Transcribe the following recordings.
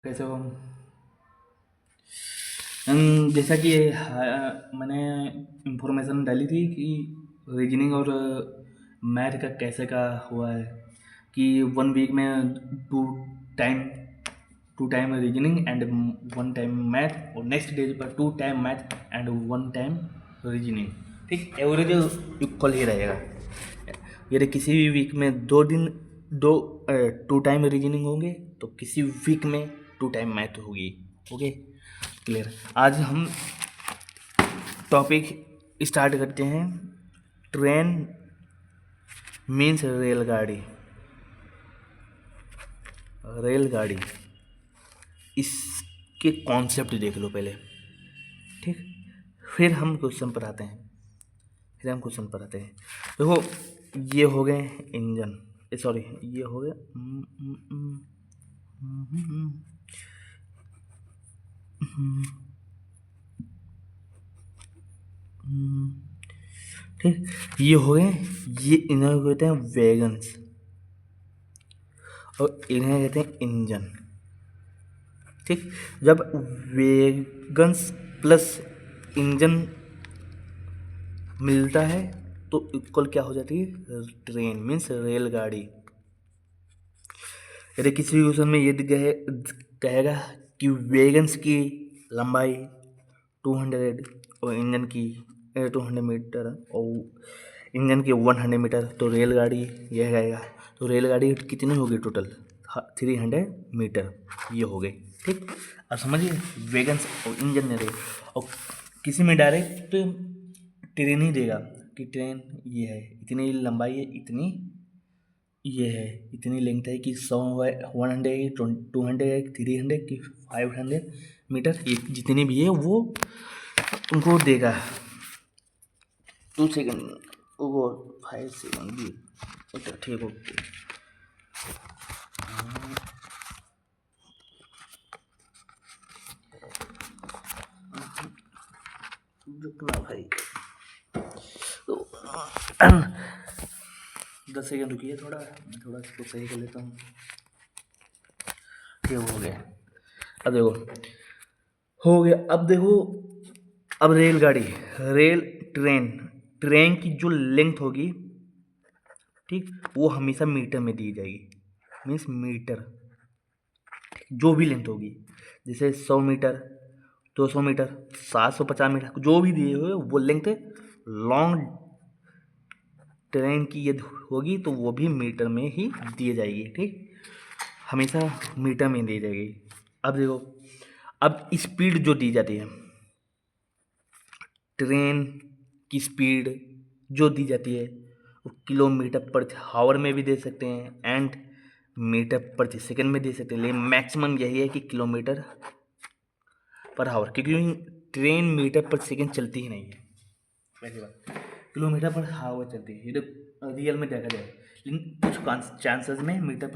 कैसे हो? जैसा कि मैंने इंफॉर्मेशन डाली थी कि रीजनिंग और मैथ का कैसे का हुआ है कि 1 वीक में two time two time reasoning and 1 time math, और नेक्स्ट डे पर 2 time math and 1 time reasoning. ठीक, एवरेज इक्वल ही रहेगा। यदि किसी भी वीक में 2 दिन दो 2 टाइम रीजनिंग होंगे तो किसी वीक में 2 टाइम मैथ होगी। Okay, clear. आज हम टॉपिक स्टार्ट करते हैं। ट्रेन मीन्स रेलगाड़ी। रेलगाड़ी, इसके कॉन्सेप्ट देख लो पहले। ठीक, फिर हम क्वेश्चन पर आते हैं। देखो, ये हो गए इंजन, सॉरी ये हो गए ठीक, ये हो गए, ये इन्हें कहते हैं वैगन्स और इन्हें कहते हैं इंजन। ठीक, जब वैगन्स प्लस इंजन मिलता है तो इक्वल क्या हो जाती है? ट्रेन मीन्स रेलगाड़ी। यदि किसी भी क्वेश्चन में ये कहेगा कि वैगन्स की लंबाई 200 और इंजन की 200 मीटर और इंजन की 100 मीटर, तो रेलगाड़ी यह रहेगा। तो रेलगाड़ी कितनी होगी टोटल? 300 मीटर ये हो गई। ठीक, अब समझिए, वैगन्स और इंजन में रहे, और किसी में डायरेक्ट ट्रेन ही देगा कि ट्रेन ये है, इतनी लंबाई है, इतनी ये है, इतनी लेंथ है कि 100 है, 100 200 है, 300 कि 500 मीटर, ये जितनी भी है वो तुमको देगा। 2 सेकेंड, वो 5 सेकेंड भी, अच्छा ठीक, ओके। रुकना भाई, तो 10 सेकेंड रुकिए, मैं थोड़ा इसको सही कर लेता हूँ। ये हो गया। अब देखो, हो गया। अब देखो, अब रेलगाड़ी, रेल ट्रेन ट्रेन की जो लेंथ होगी, ठीक, वो हमेशा मीटर में दी जाएगी। मीन्स मीटर, जो भी लेंथ होगी, जैसे 100 मीटर, 200 मीटर, 750 मीटर, जो भी दिए हुए वो लेंथ लॉन्ग ट्रेन की यदि होगी तो वो भी मीटर में ही दी जाएगी। ठीक, हमेशा मीटर में दी जाएगी। अब देखो, अब स्पीड जो दी जाती है, ट्रेन की स्पीड जो दी जाती है वो किलोमीटर पर हावर में भी दे सकते हैं एंड मीटर प्रति सेकंड में दे सकते हैं, लेकिन मैक्सिमम यही है कि किलोमीटर पर हावर, क्योंकि ट्रेन मीटर पर सेकंड चलती ही नहीं है। पहली बात, किलोमीटर पर हावर चलती है, ये तो रियल में देखा जाए, लेकिन कुछ चांसेस में मीटर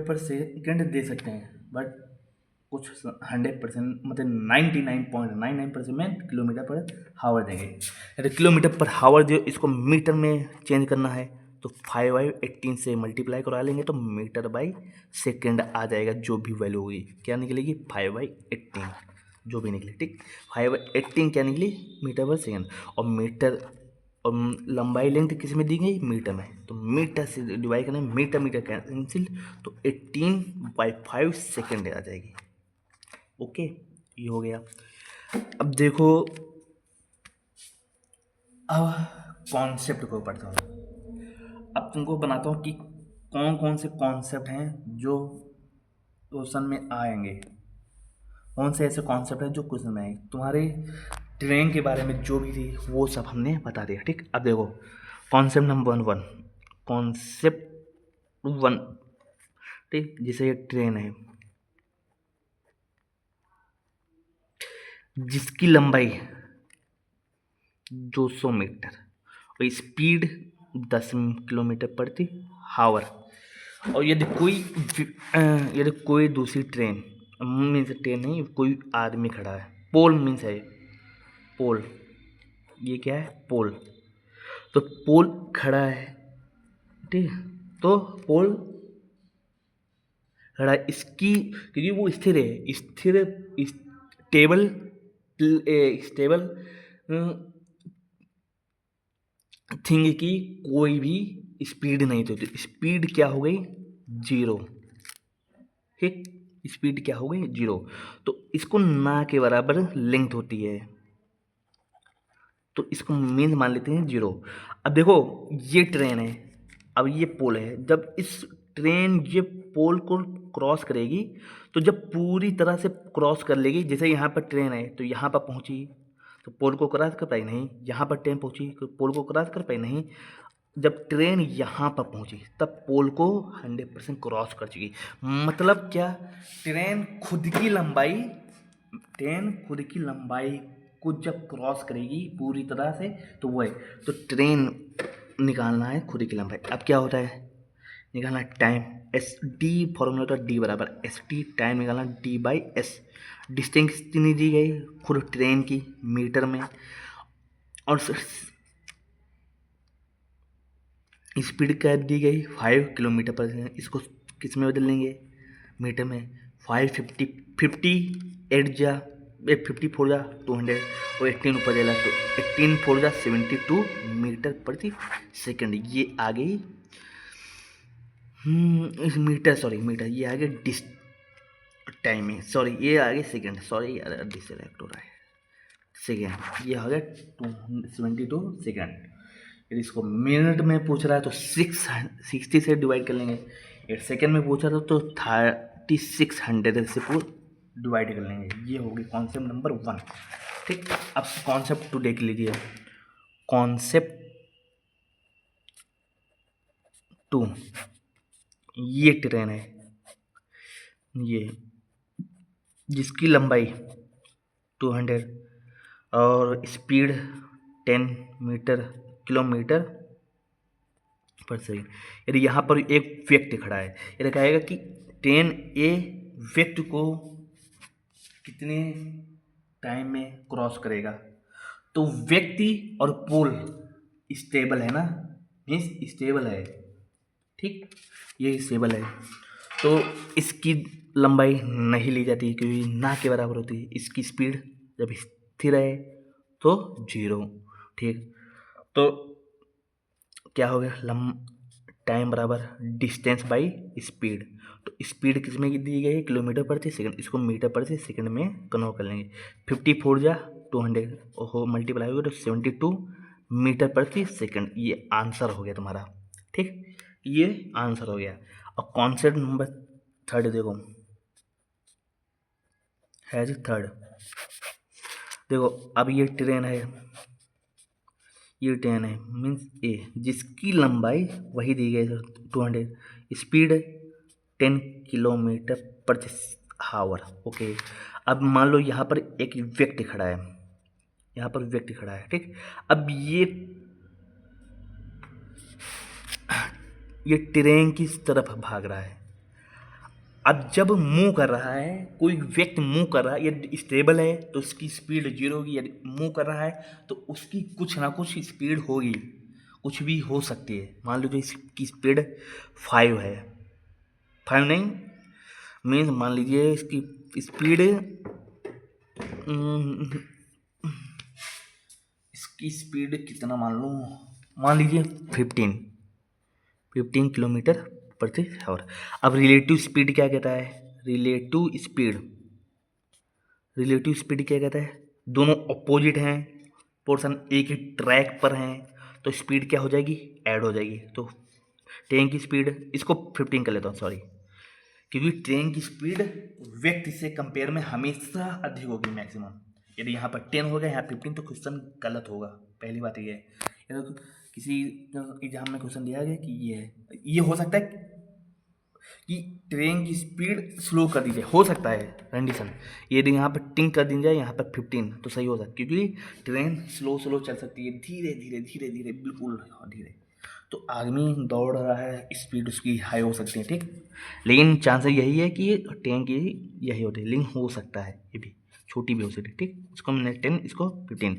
पर सेकंड दे सकते हैं, बट कुछ 100%, मतलब 99.99% में किलोमीटर पर हावर देंगे। यदि किलोमीटर पर हावर जो इसको मीटर में चेंज करना है तो 5/18 से मल्टीप्लाई करा लेंगे तो मीटर बाई सेकेंड आ जाएगा। जो भी वैल्यू होगी क्या निकलेगी? 5/18 जो भी निकले। ठीक, 5/18 क्या निकली? मीटर पर सेकेंड। और मीटर और लंबाई लेंथ किस में दी गई? मीटर में। तो मीटर से डिवाइड करें, मीटर मीटर कैंसिल, तो 18/5 सेकेंड आ जाएगी। ओके, ये हो गया। अब देखो, अब कॉन्सेप्ट को पढ़ता हूँ। अब तुमको बनाता हूँ कि कौन कौन से कॉन्सेप्ट हैं जो क्वेश्चन में आएंगे, कौन से ऐसे कॉन्सेप्ट हैं जो क्वेश्चन में आएंगे। तुम्हारे ट्रेन के बारे में जो भी थी वो सब हमने बता दिया। ठीक, अब देखो, कॉन्सेप्ट नंबर 1, कॉन्सेप्ट 1। ठीक, जैसे ये ट्रेन है जिसकी लंबाई 200 मीटर और स्पीड 10 किलोमीटर प्रति हावर, और यदि कोई दूसरी ट्रेन, मीन्स ट्रेन नहीं, कोई आदमी खड़ा है, पोल मीन्स है पोल, ये क्या है? पोल। तो पोल खड़ा है, ठीक है, तो पोल खड़ा है इसकी, क्योंकि वो स्थिर है, स्थिर स्टेबल स्टेबल थिंग की कोई भी स्पीड नहीं थी, तो स्पीड क्या हो गई, जीरो। ठीक, स्पीड क्या हो गई, जीरो। तो इसको ना के बराबर लेंथ होती है, तो इसको मीन मान लेते हैं जीरो। अब देखो ये ट्रेन है, अब ये पोल है, जब इस ट्रेन ये पोल को क्रॉस करेगी, तो जब पूरी तरह से क्रॉस कर लेगी, जैसे यहाँ पर ट्रेन है तो यहाँ पर पहुँची तो पोल को क्रॉस कर पाई नहीं, यहाँ पर ट्रेन पहुँची तो पोल को क्रॉस कर पाई नहीं, जब ट्रेन यहाँ पर पहुँची तब पोल को 100% क्रॉस कर चुकी। मतलब क्या, ट्रेन खुद की लंबाई ट्रेन खुद की लंबाई को जब क्रॉस करेगी पूरी तरह से तो वो है, तो ट्रेन निकालना है खुद की लंबाई। अब क्या होता है, निकालना टाइम, एस डी फॉर्मूला होता है डी बराबर एस टी, टाइम निकालना डी बाई एस। डिस्टेंस कितनी दी गई खुद ट्रेन की मीटर में, और स्पीड क्या दी गई 5 किलोमीटर पर सेकेंड। इसको किस में बदल लेंगे, मीटर में। 50 एट जा 54 जा 200 और 18 ऊपर जाएगा तो 18 4 जा 72 मीटर प्रति सेकंड। ये आ गई इस मीटर, सॉरी मीटर, ये आ गया डिस टाइमिंग, सॉरी ये आ गया सेकंड, सॉरी यार डिसलेक्ट हो रहा है, सेकेंड, ये हो गया 272 सेकेंड। यदि इसको मिनट में पूछ रहा है तो 60 से डिवाइड कर लेंगे, 8 सेकेंड में पूछा था तो 3600 से डिवाइड कर लेंगे। ये होगी कॉन्सेप्ट नंबर 1। ठीक, अब कॉन्सेप्ट 2 देख लीजिए। कॉन्सेप्ट 2, ये ट्रेन है, ये जिसकी लंबाई 200 और स्पीड 10 मीटर किलोमीटर पर सेकेंड। यदि यहाँ पर एक व्यक्ति खड़ा है, यदि कहेगा कि ट्रेन ए व्यक्ति को कितने टाइम में क्रॉस करेगा, तो व्यक्ति और पोल स्टेबल है ना, मीन्स स्टेबल है। ठीक, ये स्टेबल है, तो इसकी लंबाई नहीं ली जाती क्योंकि ना के बराबर होती है। इसकी स्पीड जब स्थिर है तो जीरो। ठीक, तो क्या हो गया, टाइम बराबर डिस्टेंस बाई स्पीड। तो स्पीड किस में दी गई है, किलोमीटर प्रति सेकंड, इसको मीटर प्रति सेकंड में कन्वर्ट कर लेंगे। 54 जा 200 हो मल्टीप्लाई होगा तो 72 मीटर प्रति सेकंड। ये आंसर हो गया तुम्हारा। ठीक, ये आंसर हो गया। और कॉन्सेप्ट नंबर 3 देखो, है जी 3। देखो अब ये ट्रेन है, ये ट्रेन है मीन्स ए, जिसकी लंबाई वही दी गई 200, स्पीड 10 किलोमीटर पर हावर। ओके, अब मान लो यहाँ पर एक व्यक्ति खड़ा है, यहाँ पर व्यक्ति खड़ा है। ठीक, अब ये ट्रेन की तरफ भाग रहा है। अब जब मूव कर रहा है, कोई व्यक्ति मूव कर रहा है, यदि स्टेबल है तो उसकी स्पीड जीरो होगी, यदि मूव कर रहा है तो उसकी कुछ ना कुछ स्पीड होगी, कुछ भी हो सकती है। मान लीजिए इसकी स्पीड 5 है, 5 नहीं मीन्स मान लीजिए इसकी स्पीड कितना मान लूँ, मान लीजिए 15 किलोमीटर प्रति आवर। अब रिलेटिव स्पीड क्या कहता है, रिलेटिव स्पीड क्या कहता है, दोनों अपोजिट हैं, पोर्शन एक ही ट्रैक पर हैं, तो स्पीड क्या हो जाएगी, ऐड हो जाएगी। तो ट्रेन की स्पीड, इसको 15 कर लेता हूँ, सॉरी, क्योंकि ट्रेन की स्पीड व्यक्ति से कंपेयर में हमेशा अधिक होगी मैक्सिमम। यदि यहाँ पर 10 हो गया, यहाँ 15, तो क्वेश्चन गलत होगा। पहली बात ये है, किसी एग्जाम में क्वेश्चन दिया गया कि ये हो सकता है कि ट्रेन की स्पीड स्लो कर दी जाए, हो सकता है कंडीशन। यदि यहाँ पर टिंग कर दी जाए, यहाँ पर 15, तो सही हो सकता है, क्योंकि ट्रेन स्लो चल सकती है, धीरे धीरे बिल्कुल धीरे। तो आदमी दौड़ रहा है, स्पीड उसकी हाई हो सकती है। ठीक, लेकिन चांसेस यही है कि ट्रेन की यही होती है, लेकिन हो सकता है ये भी छोटी भी हो सकती है। ठीक, इसको हमने 10, इसको 15।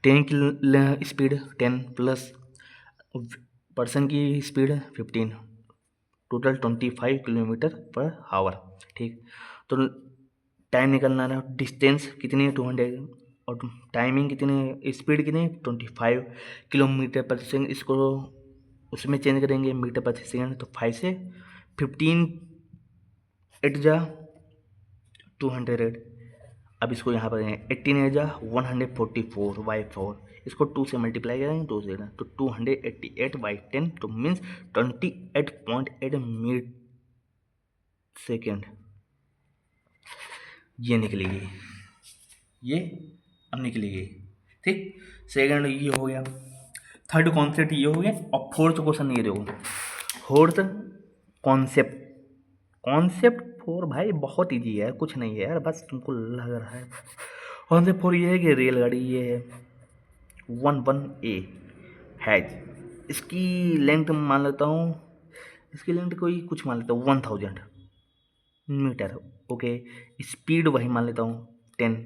ट्रेन की स्पीड 10 प्लस पर्सन की speed 15, total 25 kilometre per hour. ठीक। तो टाइम निकलना है, डिस्टेंस कितनी है 200 और टाइमिंग कितनी है, स्पीड कितनी है 25 किलोमीटर पर सेकेंड। इसको उसमें चेंज करेंगे मीटर पर सेकेंड, तो 5 से 15 एट जा 200। अब इसको यहाँ पर 18 एट जा 144/4, इसको 2 से मल्टीप्लाई करेंगे 2 से, तो 288/10, तो मीन्स 28.8 मीटर सेकेंड ये निकलेगी, ये अब निकलेगी। ठीक, सेकंड ये हो गया, थर्ड कॉन्सेप्ट ये हो गया, और फोर्थ क्वेश्चन ये देखो, फोर्थ कॉन्सेप्ट। कॉन्सेप्ट फोर भाई बहुत ईजी है, कुछ नहीं है यार, बस तुमको लग रहा है। कॉन्सेप्ट फोर ये है कि रेलगाड़ी ये है 11A हैज, इसकी लेंथ मान लेता हूँ, इसकी लेंथ कोई कुछ मान लेता हूँ 1000 मीटर, ओके। स्पीड वही मान लेता हूँ 10,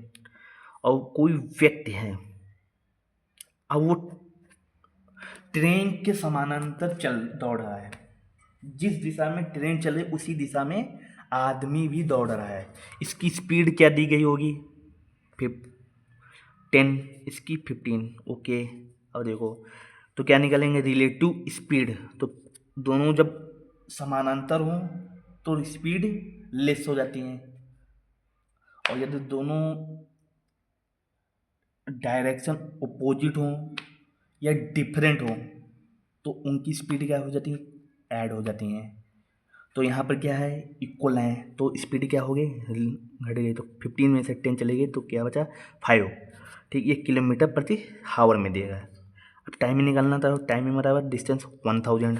और कोई व्यक्ति है, अब वो ट्रेन के समानांतर दौड़ रहा है, जिस दिशा में ट्रेन चले उसी दिशा में आदमी भी दौड़ रहा है। इसकी स्पीड क्या दी गई होगी 10, इसकी 15, ओके। अब देखो तो क्या निकालेंगे, रिलेटिव स्पीड, तो दोनों जब समानांतर हों तो स्पीड लेस हो जाती है, और यदि दोनों डायरेक्शन अपोजिट हों या डिफरेंट हों तो उनकी स्पीड क्या हो जाती है, ऐड हो जाती हैं। तो यहाँ पर क्या है, इक्वल है, तो स्पीड क्या हो गई, घट गई, तो 15 में से 10 चले गए तो क्या बचा 5। ठीक, ये किलोमीटर प्रति हावर में दिया है। अब टाइम निकालना था, टाइम में बराबर डिस्टेंस 1000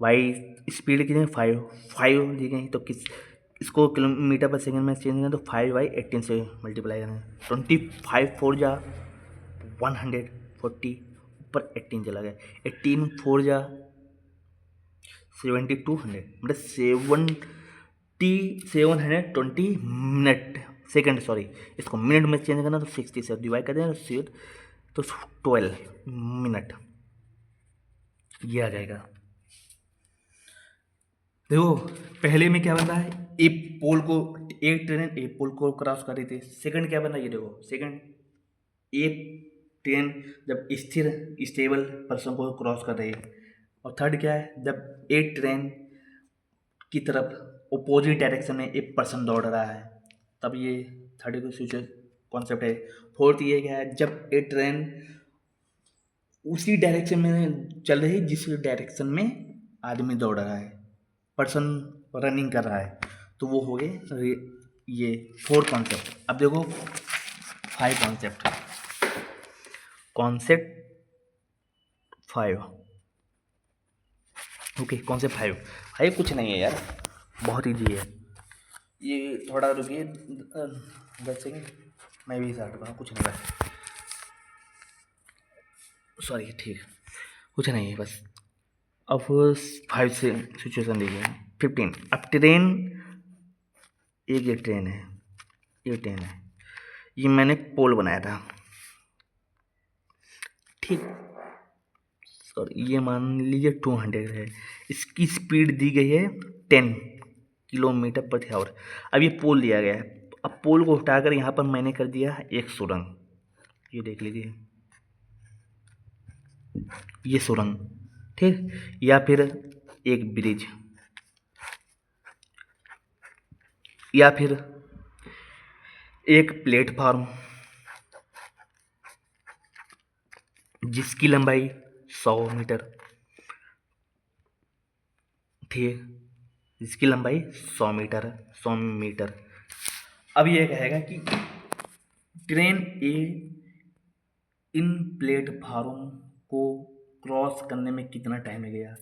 बाई स्पीड कितनी 5 दी गई, तो किस इसको किलोमीटर पर सेकंड में चेंज करें तो 5/18 से मल्टीप्लाई करें, 25 4 जा 140, ऊपर 18 चला गया, 18 4 जा 7200, मतलब 720 मिनट सेकंड, सॉरी, इसको मिनट में चेंज करना तो 60 से डिवाइड कर देना तो 12 मिनट ये आ जाएगा। देखो पहले में क्या बन रहा है, एक ट्रेन एक पोल को क्रॉस कर रही थी। सेकंड क्या बन रहा है, ये देखो, सेकंड एक ट्रेन जब स्थिर स्टेबल पर्सन को क्रॉस कर रही है, और थर्ड क्या है, जब एक ट्रेन की तरफ ओपोजिट डायरेक्शन में एक पर्सन दौड़ रहा है, तब ये थर्ड सिचुएशन कॉन्सेप्ट है। फोर्थ ये क्या है, जब एक ट्रेन उसी डायरेक्शन में चल रही जिस डायरेक्शन में आदमी दौड़ रहा है, पर्सन रनिंग कर रहा है, तो वो हो गए ये 4 कॉन्सेप्ट। अब देखो 5 कॉन्सेप्ट, कॉन्सेप्ट 5, ओके। कॉन्सेप्ट 5 कुछ नहीं है यार, बहुत ईजी है ये, थोड़ा रुकिए 10 सेकेंड, मैं भी स्टार्ट करूँ, कुछ नहीं बस, सॉरी, ठीक, कुछ नहीं है बस। अब 5 से सिचुएशन देखिए, 15। अब ट्रेन, ये ट्रेन है, ये ट्रेन है, ये मैंने पोल बनाया था, ठीक, सॉरी, ये मान लीजिए 200 है, इसकी स्पीड दी गई है 10 किलोमीटर प्रति आवर। अब ये पोल दिया गया है, अब पोल को उठाकर यहाँ पर मैंने कर दिया एक सुरंग, ये देख लीजिए, ये सुरंग, ठीक, या फिर एक ब्रिज, या फिर एक प्लेटफार्म जिसकी लंबाई 100 मीटर, ठीक, जिसकी लंबाई 100 मीटर। अब ये कहेगा कि ट्रेन ए इन प्लेटफार्म को क्रॉस करने में कितना टाइम लगेगा।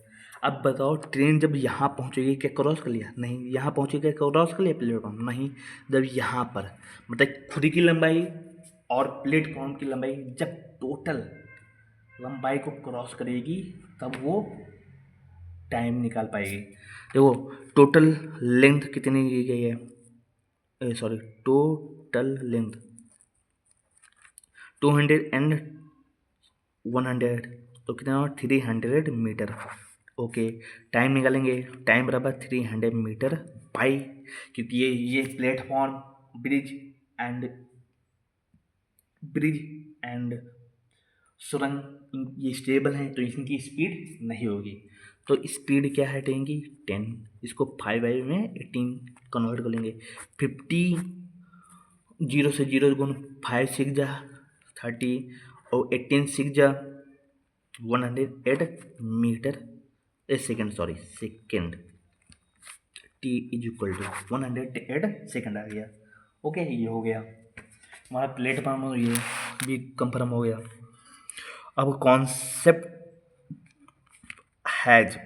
अब बताओ, ट्रेन जब यहाँ पहुँचेगी क्या क्रॉस कर लिया, नहीं, यहाँ पहुँचेगी क्या क्रॉस कर लिया प्लेटफॉर्म, नहीं, जब यहाँ पर मतलब खुद की लंबाई और प्लेटफॉर्म की लंबाई जब टोटल लंबाई को क्रॉस करेगी तब वो टाइम निकाल पाएगी। देखो टोटल लेंथ कितनी की गई है, सॉरी, टोटल लेंथ 200 एंड 100, तो कितना 300 मीटर, ओके। टाइम निकालेंगे, टाइम बराबर 300 मीटर पाई, क्योंकि ये platform bridge and bridge and सुरंग ये स्टेबल हैं, तो इनकी स्पीड नहीं होगी। तो स्पीड क्या है ट्रेन की 10, इसको 5 में 18 कन्वर्ट कर लेंगे। 50 जीरो से जीरो गुण 5 6 जा 30 और 18 6 जा 108 metre a second, sorry second, T is equal to 108 second आ गया। ओके, ये हो गया हमारा प्लेटफॉर्म, ये भी कंफर्म हो गया। अब कॉन्सेप्ट हैज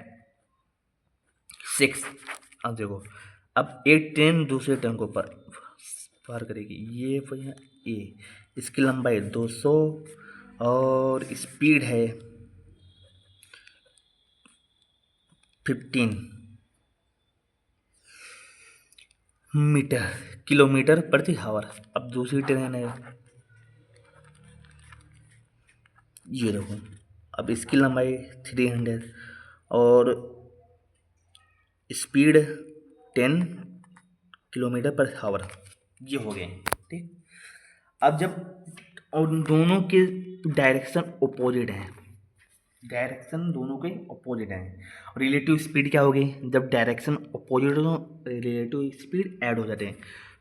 6। अब देखो, अब एक ट्रेन दूसरे ट्रेन को पार करेगी, ये वही है ए, इसकी लंबाई 200 और स्पीड है 15 मीटर किलोमीटर प्रति हावर। अब दूसरी ट्रेन है, ये देखो, अब इसकी लंबाई 300 और स्पीड 10 किलोमीटर पर हावर। ये हो गए, ठीक। अब जब और दोनों के डायरेक्शन अपोजिट हैं, डायरेक्शन दोनों के अपोजिट हैं, रिलेटिव स्पीड क्या होगी, जब डायरेक्शन अपोजिट हो रिलेटिव स्पीड ऐड हो जाते हैं।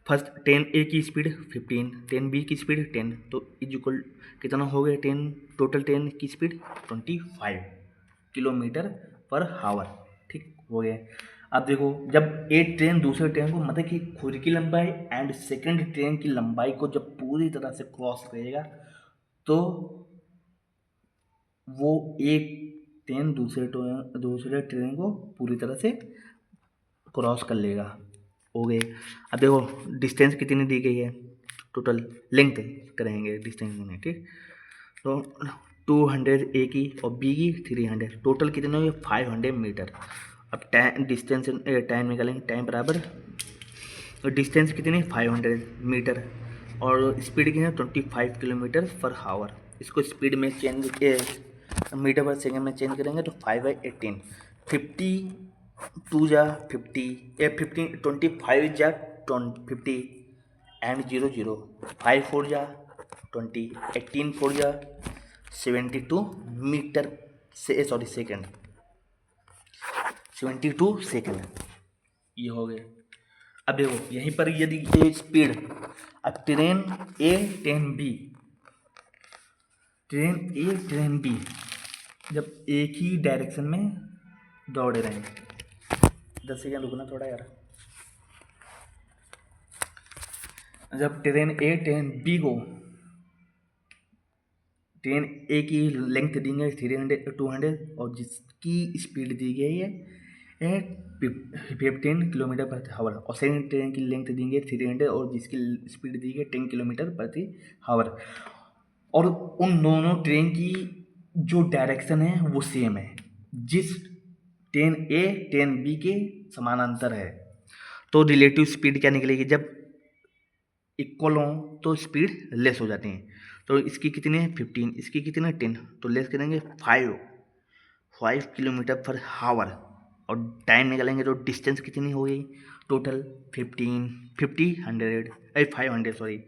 फर्स्ट 10 ए की स्पीड 15, 10 बी की स्पीड 10, तो इज इक्वल कितना हो गया, 10 टोटल 10 की स्पीड 25 किलोमीटर पर हावर, ठीक हो गया। अब देखो, जब एक ट्रेन दूसरे ट्रेन को मतलब कि खुद की लंबाई एंड सेकंड ट्रेन की लंबाई को जब पूरी तरह से क्रॉस करेगा, तो वो एक ट्रेन दूसरे ट्रेन को पूरी तरह से क्रॉस कर लेगा। हो गए। अब देखो डिस्टेंस कितनी दी गई है, टोटल लेंथ करेंगे डिस्टेंस में, ठीक। तो 200 ए की और बी की 300, टोटल कितने हुए 500 मीटर। अब टाइम डिस्टेंस टाइम निकालेंगे, टाइम बराबर डिस्टेंस कितनी 500 मीटर और स्पीड कितनी 25 किलोमीटर पर हावर। इसको स्पीड में चेंज मीटर पर सेकेंड में चेंज करेंगे तो 5/18, 52 जा 50 15 25 जा 50 एंड 00 5 4 जा 20 18 4 जा 72 मीटर से सॉरी सेकेंड 72 सेकेंड। ये हो गया। अब देखो यहीं पर यदि ये स्पीड, अब ट्रेन ए ट्रेन बी जब एक ही डायरेक्शन में दौड़ रहे हैं, 10 सेकेंड रुकना थोड़ा यार। जब ट्रेन बी को ट्रेन ए की लेंथ दी गई 300 200 और जिसकी स्पीड दी गई है 15 किलोमीटर प्रति हावर, और सेकेंड ट्रेन की लेंथ दी गई 300 और जिसकी स्पीड दी गई 10 किलोमीटर प्रति हावर, और उन दोनों ट्रेन की जो डायरेक्शन है वो सेम है, जिस ट्रेन ए ट्रेन बी के समानांतर है, तो रिलेटिव स्पीड क्या निकलेगी, जब इक्वल हो तो स्पीड लेस हो जाती है। तो इसकी कितनी है 15, इसकी कितनी है 10, तो लेस करेंगे 5 किलोमीटर पर हावर, और टाइम निकालेंगे तो डिस्टेंस कितनी हो गई टोटल 500 सॉरी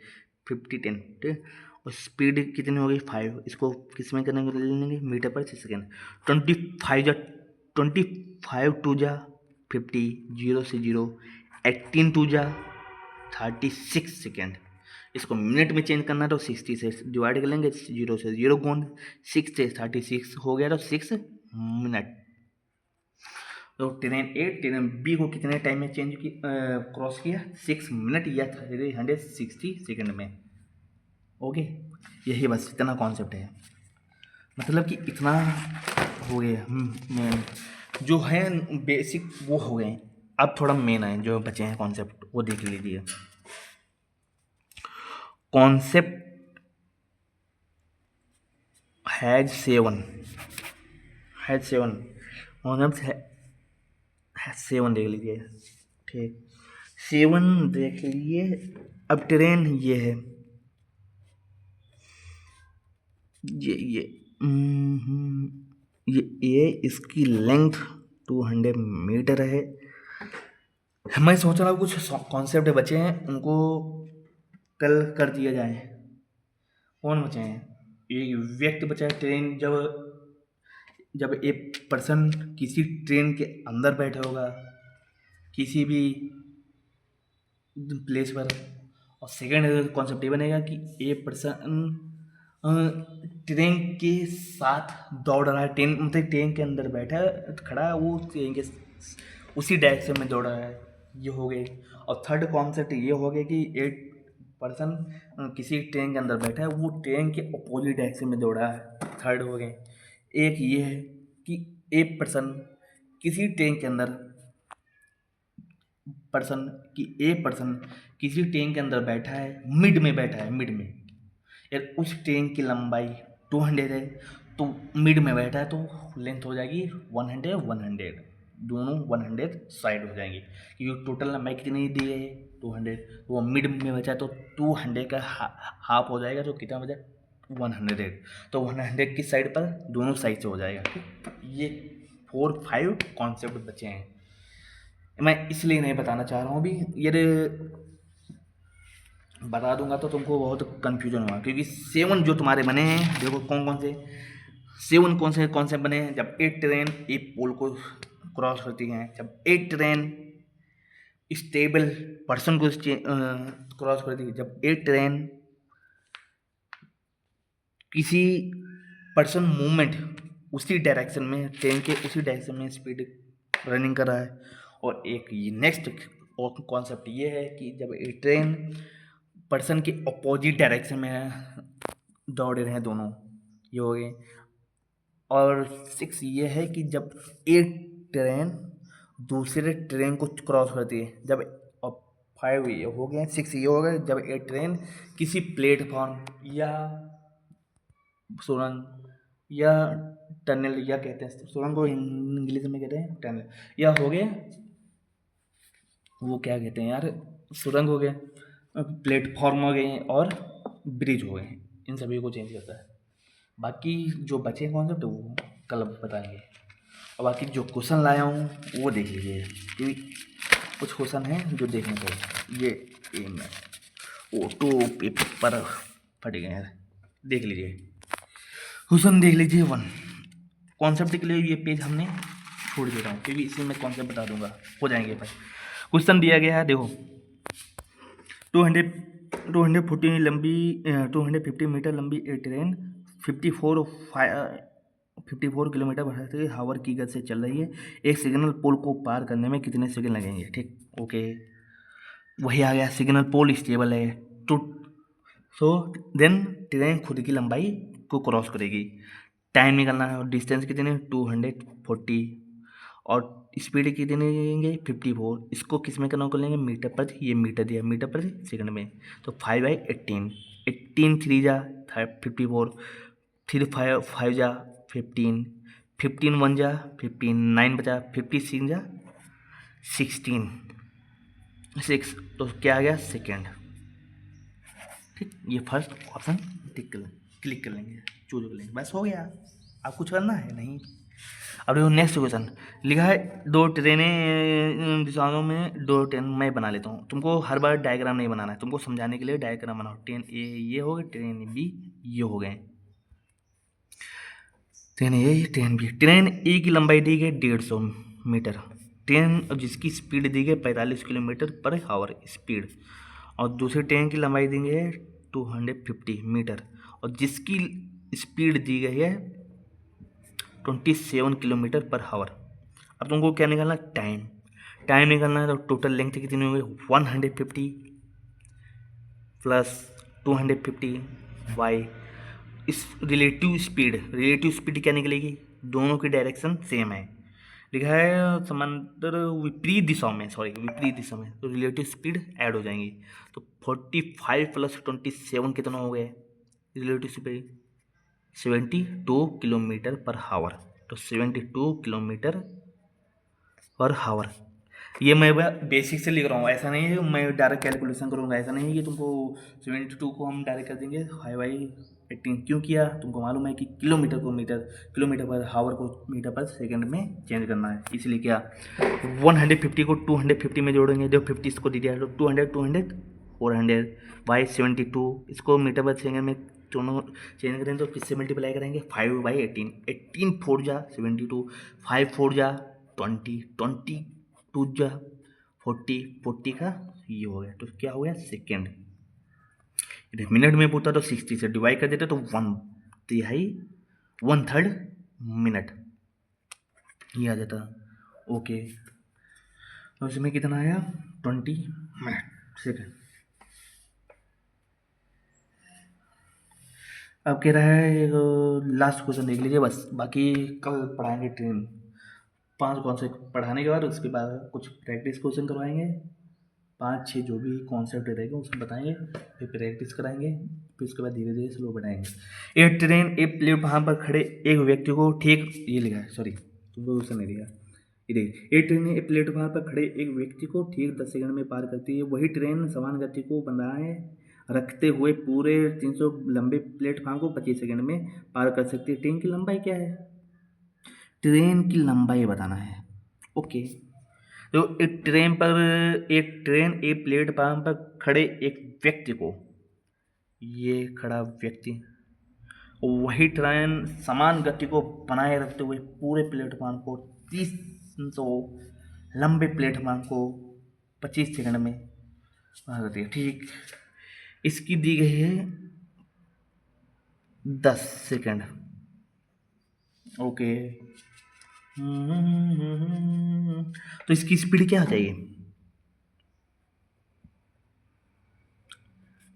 50 10, ठीक। और स्पीड कितनी हो गई 5, इसको किस में करेंगे ले लेंगे मीटर पर सेकेंड। 25 टू जा 50, 0 से 0 18 टू जा 36 सेकेंड। इसको मिनट में चेंज करना तो 60 से डिवाइड कर लेंगे, 0 से 0 गुण 6 से 36 हो गया, तो 6 मिनट। तो ट्रेन ए ट्रेन बी को कितने टाइम में चेंज की क्रॉस किया 6 मिनट या 360 सेकेंड में। ओके, यही बस इतना कॉन्सेप्ट है, मतलब कि इतना हो गया। जो है बेसिक वो हो गए, अब थोड़ा मेन है जो बचे हैं कॉन्सेप्ट वो देख लीजिए। कॉन्सेप्ट हैज 7 कॉन्सेप्ट है 7 देख लीजिए, ठीक 7 देख लीजिए। अब ट्रेन ये है, ये ये इसकी लेंथ 200 मीटर है मैं सोच रहा हूँ कुछ कॉन्सेप्ट बचे हैं उनको कल कर दिया जाए। कौन बचे हैं? एक व्यक्ति बचा है। ट्रेन जब जब एक पर्सन किसी ट्रेन के अंदर बैठा होगा किसी भी प्लेस पर, और सेकंड कॉन्सेप्ट ये बनेगा कि एक पर्सन ट्रेन के साथ दौड़ रहा है, ट्रेन मतलब ट्रेन के अंदर बैठा है, खड़ा है, वो ट्रेन के उसी डायरेक्शन में दौड़ रहा है। ये हो गए। और थर्ड कॉन्सेप्ट ये हो गया कि एक पर्सन किसी ट्रेन के अंदर बैठा है, वो ट्रेन के अपोजिट डायरेक्शन में दौड़ रहा है। थर्ड हो गए। एक ये है कि एक पर्सन किसी ट्रेन के अंदर पर्सन कि एक पर्सन किसी ट्रेन के अंदर बैठा है, मिड में बैठा है, मिड में, यार उस ट्रेन की लंबाई 200 है, तो मिड में बैठा है तो लेंथ हो जाएगी 100 दोनों 100 साइड हो जाएंगी, क्योंकि टोटल लंबाई कितनी दी है 200, तो वो मिड में बचा तो 200 का हाफ हो जाएगा, तो कितना बचा 100, तो 100 की साइड पर दोनों साइड से हो जाएगा। ठीक, ये 4-5 कॉन्सेप्ट बचे हैं। मैं इसलिए नहीं बताना चाह रहा हूँ अभी, ये बता दूंगा तो तुमको बहुत कन्फ्यूजन होगा, क्योंकि 7 जो तुम्हारे बने हैं, देखो कौन कौन से 7 कौन से कॉन्सेप्ट बने हैं। जब एक ट्रेन एक पोल को क्रॉस करती है, जब एक ट्रेन स्टेबल पर्सन को क्रॉस करती है, जब एक ट्रेन किसी पर्सन मूवमेंट उसी डायरेक्शन में, ट्रेन के उसी डायरेक्शन में स्पीड रनिंग कर रहा है। और एक ये नेक्स्ट और कॉन्सेप्ट ये है कि जब एक ट्रेन पर्सन के अपोजिट डायरेक्शन में दौड़ रहे हैं दोनों, ये हो गए। और 6 ये है कि जब एक ट्रेन दूसरे ट्रेन को क्रॉस करती है, जब, और 5 ये हो गए, 6 ये हो गए, जब एक ट्रेन किसी प्लेटफॉर्म या सुरंग या टनल, या कहते हैं सुरंग को इंग्लिश में कहते हैं टनल, या हो गए वो क्या कहते हैं यार, सुरंग हो गए, प्लेटफॉर्म हो गए, और ब्रिज हो गए, इन सभी को चेंज करता है। बाकी जो बचे कॉन्सेप्ट वो कल बताएंगे। और बाकी जो क्वेश्चन लाया हूँ वो देख लीजिए, क्योंकि कुछ क्वेश्चन हैं जो देखने चाहिए। ये एम है, ऑटो पेपर फट गए हैं, देख लीजिए क्वेश्चन, देख लीजिए 1 कॉन्सेप्ट के लिए ये पेज हमने छोड़ देता हूँ, क्योंकि इसी में कॉन्सेप्ट बता दूंगा, हो जाएंगे भाई। क्वेश्चन दिया गया है, देखो 240 लंबी 250 मीटर लंबी एक ट्रेन 54 किलोमीटर प्रति हावर की गति से चल रही है। एक सिग्नल पोल को पार करने में कितने सेकंड लगेंगे? ठीक, ओके, वही आ गया, सिग्नल पोल स्टेबल है तो सो देन ट्रेन खुद की लंबाई को क्रॉस करेगी। टाइम निकालना है, और डिस्टेंस कितने 240, और स्पीड कितनी लेंगे 54। इसको किस में कन्वर्ट कर लेंगे मीटर प्रति, ये मीटर दिया, मीटर प्रति सेकंड में, तो 5/18, 18 3 जा 54, 3 5 जा 15, 15 1 जा 15, 9 बचा 56 जा 16, 6, तो क्या आ गया सेकेंड। ठीक, ये फर्स्ट ऑप्शन क्लिक कर लेंगे, चूज कर लेंगे, बस हो गया। अब कुछ करना है नहीं। अब देखो नेक्स्ट क्वेश्चन लिखा है, दो ट्रेनें दिशाओं में, दो ट्रेन मैं बना लेता हूँ, तुमको हर बार डायग्राम नहीं बनाना है, तुमको समझाने के लिए डायग्राम बनाओ। ट्रेन ए ये हो गए, ट्रेन बी ये हो गए, ट्रेन ए ट्रेन बी। ट्रेन ए की लंबाई दी गई 150 मीटर, ट्रेन जिसकी स्पीड दी गई 45 किलोमीटर पर आवर स्पीड, और दूसरी ट्रेन की लंबाई दी गई है 250 मीटर, और जिसकी स्पीड दी गई है 27 किलोमीटर पर आवर। अब तुमको क्या निकालना है? टाइम निकालना है, तो टोटल लेंथ कितनी होगी 150 प्लस 250 बाई इस रिलेटिव स्पीड क्या निकलेगी? दोनों की डायरेक्शन सेम है, लिखा है समांतर विपरीत दिशा में, तो रिलेटिव स्पीड ऐड हो जाएंगी, तो 45 प्लस 27 कितना हो गया relative speed 72 kilometre per hour, तो 72 किलोमीटर पर आवर। ये मैं बेसिक से लिख रहा हूँ, ऐसा नहीं है मैं डायरेक्ट कैलकुलेशन करूँगा, ऐसा नहीं है कि तुमको 72 को हम डायरेक्ट कर देंगे 5/18। क्यों किया? तुमको मालूम है कि किलोमीटर को मीटर, किलोमीटर पर हावर को मीटर पर सेकंड में चेंज करना है, इसलिए क्या 150 को 250 में जोड़ेंगे। जब 50 इसको दे दिया तो 200 200 400/72, इसको मीटर पर सेकंड में दोनों चेंज करें तो किससे मल्टीप्लाई करेंगे? 5/18, 18 4 जा 72, 5 4 जा 20, 20 2 जा 40, 40 का ये हो गया, तो क्या हो गया? सेकेंड। यदि मिनट में पूछता तो 60 से डिवाइड कर देते तो 1/3 1/3 मिनट ये आ जाता। ओके, तो इसमें कितना आया? 20 मिनट सेकेंड। अब कह रहा है एक लास्ट क्वेश्चन देख लीजिए बस, बाकी कल पढ़ाएंगे ट्रेन 5 कॉन्सेप्ट पढ़ाने के बाद उसके बाद कुछ प्रैक्टिस क्वेश्चन करवाएंगे, 5 6 जो भी कॉन्सेप्ट रहेगा उसमें बताएंगे, फिर प्रैक्टिस कराएंगे, फिर उसके बाद धीरे धीरे स्लो बढ़ाएंगे। एक ट्रेन एक प्लेटफार्म पर खड़े एक व्यक्ति को ठीक, ये लिखा है सॉरी तुमको क्वेश्चन नहीं दिया, ये देखिए, एक ट्रेन एक प्लेटफार्म पर खड़े एक व्यक्ति को ठीक 10 सेकंड में पार करती है। वही ट्रेन समान गति को बनाए रखते हुए पूरे 300 लंबे प्लेटफार्म को 25 सेकंड में पार कर सकती है। ट्रेन की लंबाई क्या है? ट्रेन की लंबाई बताना है। ओके, तो एक ट्रेन एक प्लेटफार्म पर खड़े एक व्यक्ति को, ये खड़ा व्यक्ति, वही ट्रेन समान गति को बनाए रखते हुए पूरे प्लेटफार्म को 300 लंबे प्लेटफार्म को 25 सेकंड में पार करती है। ठीक, इसकी दी गई है 10 सेकंड। ओके, तो इसकी स्पीड क्या आ जाएगी?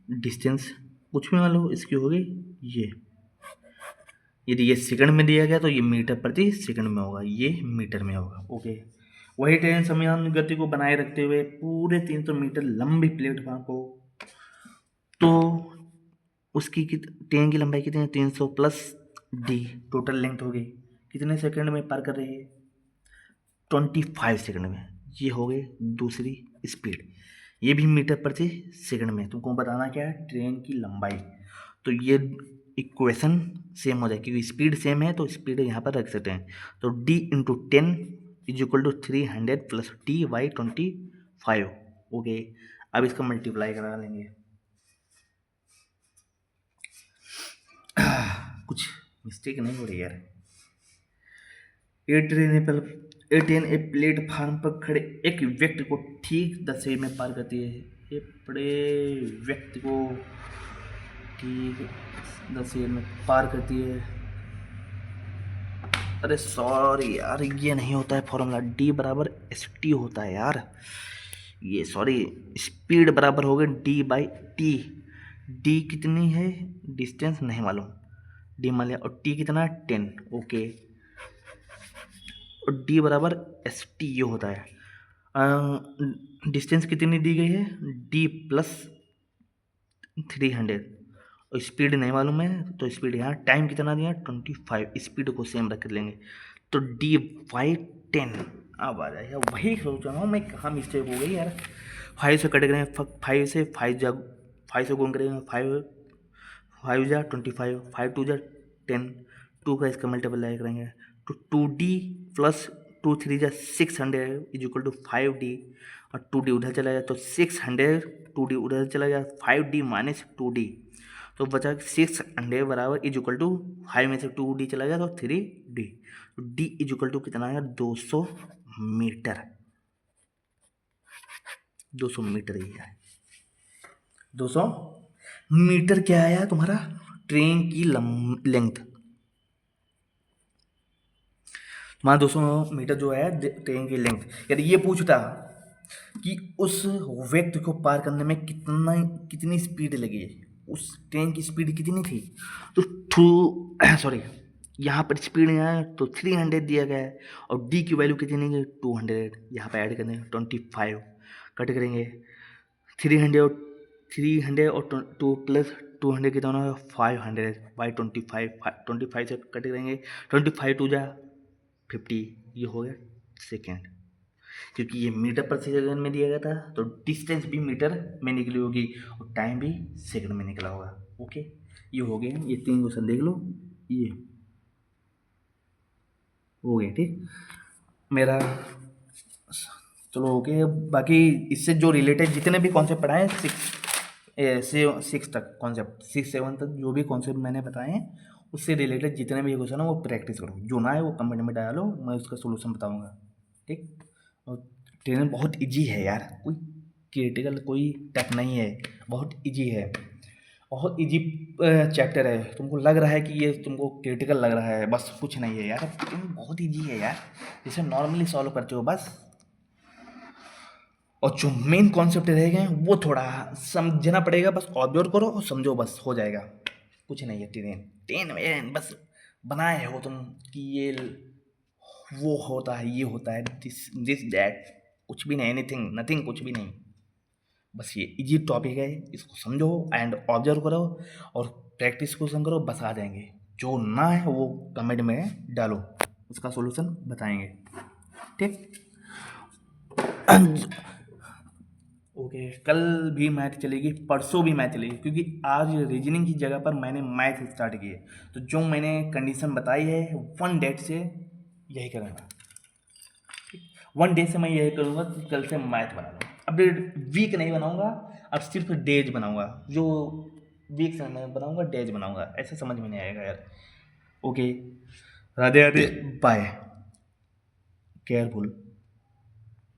डिस्टेंस कुछ भी मान लो, इसकी होगी ये, यदि ये सेकंड में दिया गया तो ये मीटर प्रति सेकंड में होगा, ये मीटर में होगा। ओके, वही ट्रेन समान गति को बनाए रखते हुए पूरे 300 मीटर लंबी प्लेटफार्म को, तो उसकी ट्रेन की लंबाई कितनी है? 300 प्लस डी, टोटल लेंथ होगी, कितने सेकंड में पार कर रही है? 25 सेकंड में। ये हो गई दूसरी स्पीड, ये भी मीटर प्रति सेकंड में। तुमको बताना क्या है? ट्रेन की लंबाई। तो ये इक्वेशन सेम हो जाए, क्योंकि स्पीड सेम है तो स्पीड यहाँ पर रख सकते हैं। तो d into 10 is equal to 300 plus d/25। Okay, अब इसका मल्टीप्लाई करा लेंगे। कुछ मिस्टेक नहीं हो रही यार। ए ट्रेन ए प्लेटफार्म पर खड़े एक व्यक्ति को ठीक 10 सेकंड में पार करती है। ये बड़े व्यक्ति को ठीक 10 सेकंड में पार करती है। अरे सॉरी यार, ये नहीं होता है फॉर्मूला, d बराबर st होता है यार। ये सॉरी, स्पीड बराबर हो गई d/t। d कितनी है? डिस्टेंस नहीं मालूम, d मान लिया, और t कितना है? 10। ओके, और d बराबर st ये होता है। डिस्टेंस कितनी दी गई है? d प्लस 300, और स्पीड नहीं मालूम है तो स्पीड यहाँ, टाइम कितना दिया? 25। स्पीड को सेम रख लेंगे तो d/10। अब आ जाएगा, वही सोच रहा हूँ मैं, कहाँ मिस्टेक हो गई यार। 5 से कट करेंगे, 5 से 5 से गुण करेंगे, 5 जा 25, 5 2 जा 10, 2 का इसका मल्टीप्लाई करेंगे तो 2d प्लस 2 3 जा 600 इज इक्वल टू 5d, और 2d उधर चला जाए तो 600, 2d उधर चला जाए 5d माइनस 2d, तो बचा 600 बराबर इज इक्वल टू 5 में से 2d चला गया तो 3d, तो d इज इक्वल टू कितना आया? 200 मीटर। 200 मीटर ही है, 200 मीटर क्या आया तुम्हारा? ट्रेन की लेंथ। वहाँ 200 मीटर जो है ट्रेन की लेंथ। यदि ये पूछता कि उस व्यक्ति को पार करने में कितनी स्पीड लगी, उस ट्रेन की स्पीड कितनी थी, तो सॉरी, यहाँ पर स्पीड है तो 300 दिया गया है, और डी की वैल्यू कितनी है? 200। यहाँ पर ऐड करेंगे 25, कट करेंगे 300 और 2 प्लस 200 कितना होगा? 500/25, 25 से कट करेंगे, 25 2 जा 50, ये हो गया सेकेंड। क्योंकि ये मीटर पर सेकंड में दिया गया था, तो डिस्टेंस भी मीटर में निकली होगी और टाइम भी सेकंड में निकला होगा। ओके, ये हो गया, ये 3 क्वेश्चन देख लो, ये हो गया ठीक मेरा। चलो ओके, बाकी इससे जो रिलेटेड जितने भी कॉन्सेप्ट पढ़ाए 6 तक कॉन्सेप्ट, 6 7 तक जो भी कॉन्सेप्ट मैंने बताए हैं उससे रिलेटेड जितने भी क्वेश्चन है वो प्रैक्टिस करो, जो ना है वो कमेंट में डालो, मैं उसका सोल्यूशन बताऊंगा ठीक। और ट्रेन बहुत इजी है यार, कोई क्रिटिकल कोई टफ नहीं है, बहुत इजी है, बहुत इजी चैप्टर है। तुमको लग रहा है कि ये तुमको क्रिटिकल लग रहा है, बस कुछ नहीं है यार, बहुत इजी है यार, जैसे नॉर्मली सॉल्व करते हो बस। और जो मेन कॉन्सेप्ट रह गए हैं वो थोड़ा समझना पड़ेगा, बस ऑब्जर्व करो और समझो, बस हो जाएगा, कुछ नहीं है। ट्रेन ट्रेन में बस बनाए हो तुम कि ये वो होता है, ये होता है, दिस दिस दैट, कुछ भी नहीं, एनीथिंग नथिंग, कुछ भी नहीं। बस ये इजी टॉपिक है, इसको समझो एंड ऑब्जर्व करो और प्रैक्टिस क्वेश्चन करो, बस आ जाएंगे। जो ना है वो कमेंट में डालो, उसका सॉल्यूशन बताएंगे ठीक। ओके, कल भी मैथ चलेगी, परसों भी मैथ चलेगी, क्योंकि आज रीजनिंग की जगह पर मैंने मैथ स्टार्ट की है। तो जो मैंने कंडीशन बताई है 1 डेट से यही करूँगा, 1 डे से मैं यही करूँगा कि कल से मैथ बना लूँ। अब वीक नहीं बनाऊँगा, अब सिर्फ डेज बनाऊँगा, जो वीक से मैं बनाऊँगा डेज बनाऊँगा, ऐसे समझ में नहीं आएगा यार। Okay, Radhe Radhe, bye, careful.